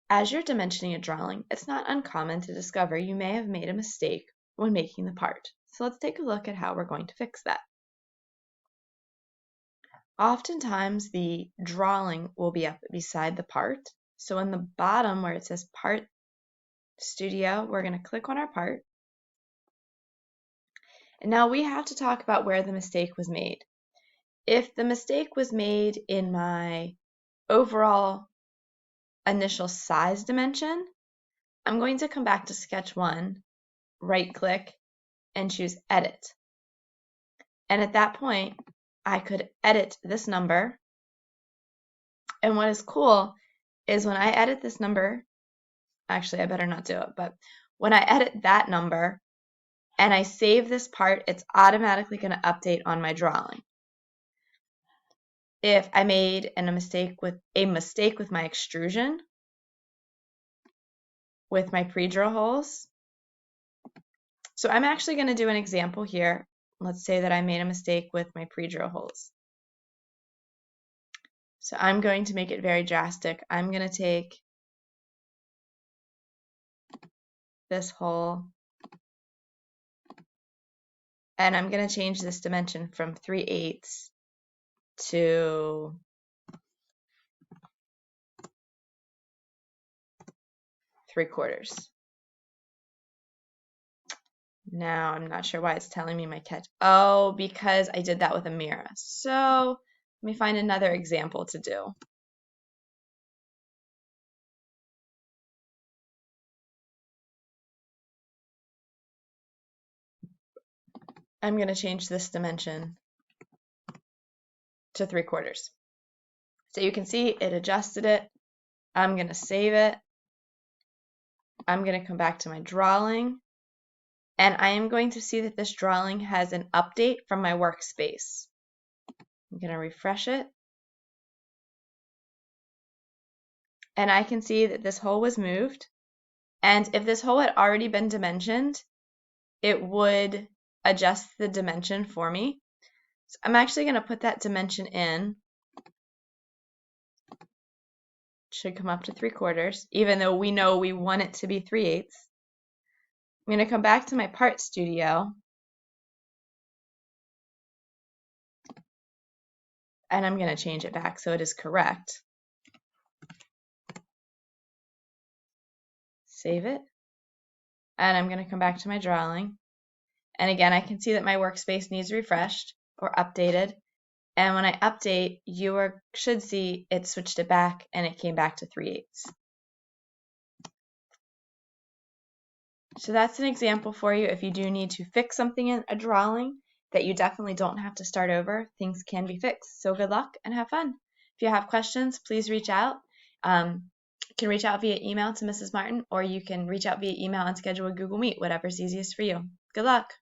As you're dimensioning a drawing, it's not uncommon to discover you may have made a mistake when making the part. So let's take a look at how we're going to fix that. Oftentimes the drawing will be up beside the part. So in the bottom where it says Part Studio, we're going to click on our part. And now we have to talk about where the mistake was made. If the mistake was made in my overall initial size dimension, I'm going to come back to Sketch 1, right click, and choose Edit. And at that point, I could edit this number. And what is cool is when I edit this number, actually I better not do it, but when I edit that number and I save this part, it's automatically going to update on my drawing. If I made a mistake with my extrusion, with my pre-drill holes, so I'm actually going to do an example here. Let's say that I made a mistake with my pre-drill holes. So I'm going to make it very drastic. I'm going to take this hole and I'm going to change this dimension from 3/8 to 3/4. Now I'm not sure why it's telling me my catch. Oh, because I did that with a mirror. So let me find another example to do. I'm going to change this dimension to 3/4. So you can see it adjusted it. I'm going to save it. I'm going to come back to my drawing. And I am going to see that this drawing has an update from my workspace. I'm going to refresh it. And I can see that this hole was moved. And if this hole had already been dimensioned, it would adjust the dimension for me. So I'm actually going to put that dimension in. It should come up to 3/4, even though we know we want it to be 3/8. I'm going to come back to my Part Studio. And I'm going to change it back so it is correct. Save it. And I'm going to come back to my drawing. And again, I can see that my workspace needs refreshed or updated. And when I update, you should see it switched it back and it came back to 3/8. So that's an example for you. If you do need to fix something in a drawing that you definitely don't have to start over, things can be fixed. So good luck and have fun. If you have questions, please reach out. You can reach out via email to Mrs. Martin, or you can reach out via email and schedule a Google Meet, whatever's easiest for you. Good luck.